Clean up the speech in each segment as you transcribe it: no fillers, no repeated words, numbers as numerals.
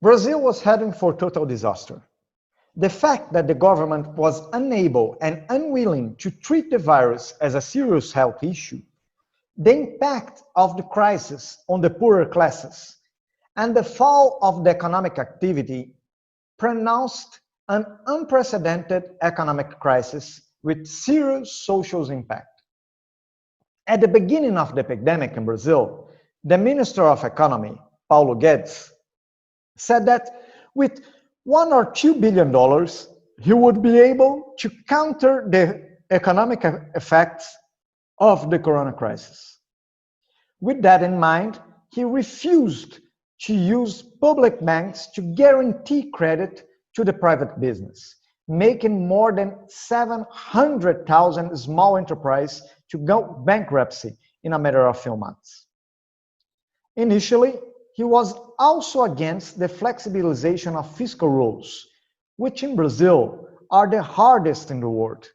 Brazil was heading for total disaster. The fact that the government was unable and unwilling to treat the virus as a serious health issue, the impact of the crisis on the poorer classes, and the fall of the economic activity pronounced an unprecedented economic crisis with serious social impact. At the beginning of the epidemic in Brazil, the Minister of Economy, Paulo Guedes, said that with $1 or $2 billion, he would be able to counter the economic effects of the coronacrisis. With that in mind, he refused to use public banks to guarantee credit to the private business, making more than 700,000 small enterprises to go bankruptcy in a matter of few months. Initially, he was also against the flexibilization of fiscal rules, which in Brazil are the hardest in the world.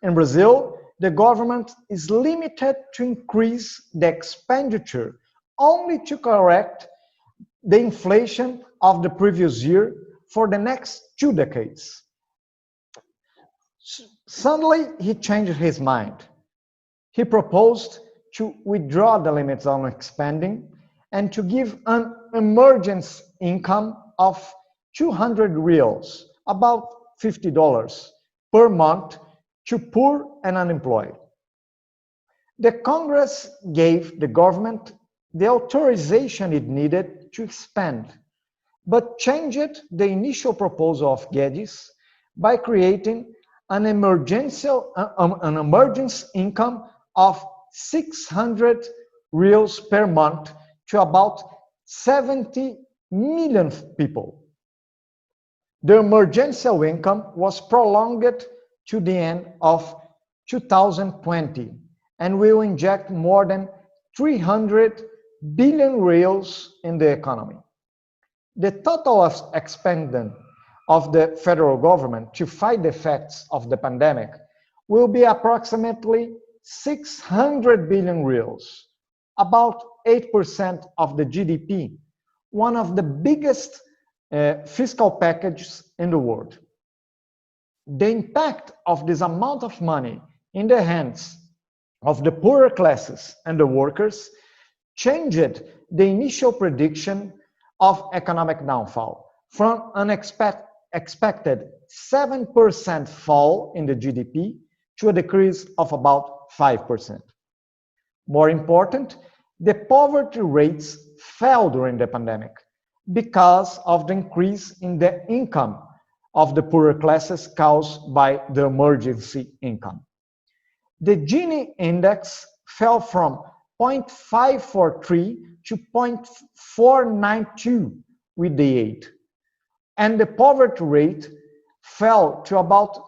In Brazil, the government is limited to increase the expenditure only to correct the inflation of the previous year for the next 2 decades. Suddenly, he changed his mind. He proposed to withdraw the limits on expanding and to give an emergency income of 200 reals, about $50 per month, to poor and unemployed. The Congress gave the government the authorization it needed to expand, but changed the initial proposal of Guedes by creating an emergency income of 600 reals per month to about 70 million people. The emergency income was prolonged to the end of 2020 and will inject more than 300 billion reals in the economy. The total expenditure of the federal government to fight the effects of the pandemic will be approximately 600 billion reals, about 8% of the GDP, one of the biggest fiscal packages in the world. The impact of this amount of money in the hands of the poorer classes and the workers changed the initial prediction of economic downfall from an expected 7% fall in the GDP to a decrease of about 5%. More important, the poverty rates fell during the pandemic because of the increase in the income of the poorer classes caused by the emergency income. The Gini index fell from 0.543 to 0.492 with the aid, and the poverty rate fell to about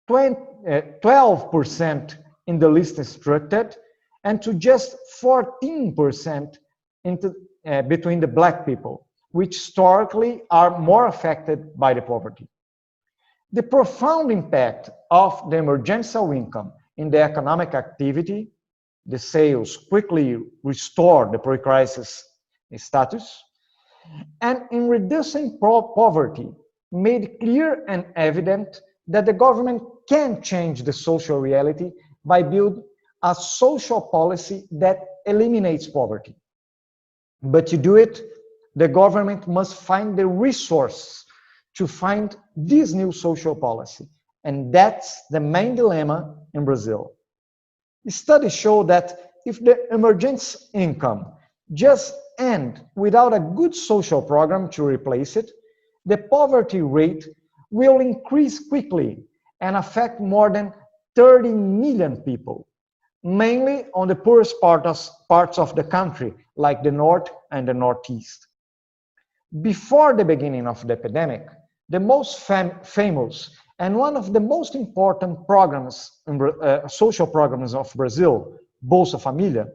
12% in the least instructed and to just 14% between the Black people, which historically are more affected by the poverty. The profound impact of the emergency income in the economic activity, the sales quickly restored the pre-crisis status, and in reducing poverty made clear and evident that the government can change the social reality by building a social policy that eliminates poverty. But to do it, the government must find the resources to find this new social policy. And that's the main dilemma in Brazil. Studies show that if the emergency income just ends without a good social program to replace it, the poverty rate will increase quickly and affect more than 30 million people, mainly on the poorest parts of the country, like the North and the Northeast. Before the beginning of the epidemic, the most famous and one of the most important programs, social programs of Brazil, Bolsa Família,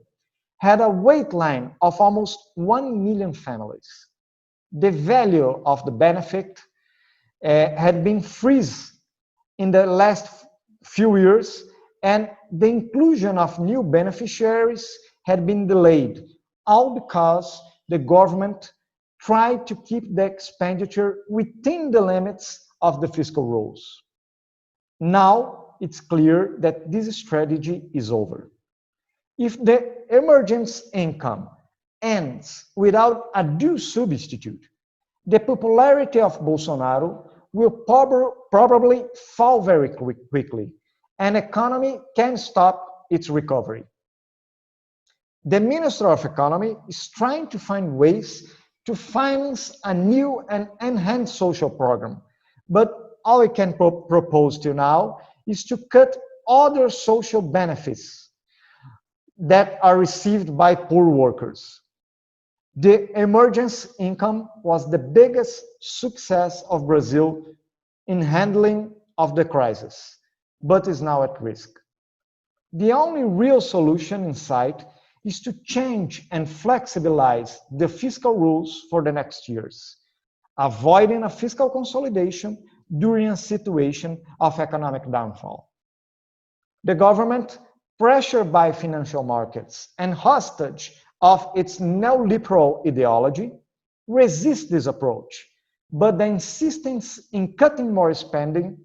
had a wait line of almost 1 million families. The value of the benefit had been frozen in the last few years, and the inclusion of new beneficiaries had been delayed, all because the government try to keep the expenditure within the limits of the fiscal rules. Now it's clear that this strategy is over. If the emergency income ends without a due substitute, the popularity of Bolsonaro will probably fall very quickly, and the economy can stop its recovery. The Minister of Economy is trying to find ways to finance a new and enhanced social program, but all we can propose till now is to cut other social benefits that are received by poor workers. The emergency income was the biggest success of Brazil in handling of the crisis, but is now at risk. The only real solution in sight is to change and flexibilize the fiscal rules for the next years, avoiding a fiscal consolidation during a situation of economic downfall. The government, pressured by financial markets and hostage of its neoliberal ideology, resists this approach, but the insistence in cutting more spending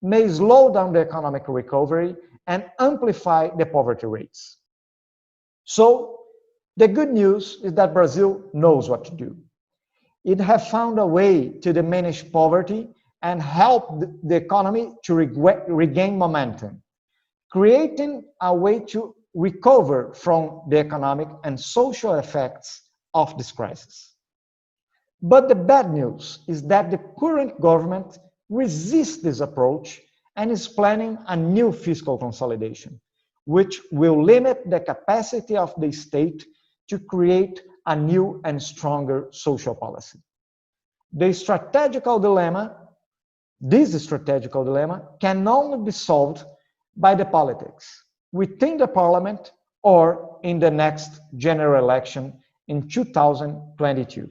may slow down the economic recovery and amplify the poverty rates. So, the good news is that Brazil knows what to do. It has found a way to diminish poverty and help the economy to regain momentum, creating a way to recover from the economic and social effects of this crisis. But the bad news is that the current government resists this approach and is planning a new fiscal consolidation, which will limit the capacity of the state to create a new and stronger social policy. This strategical dilemma can only be solved by the politics, within the parliament or in the next general election in 2022.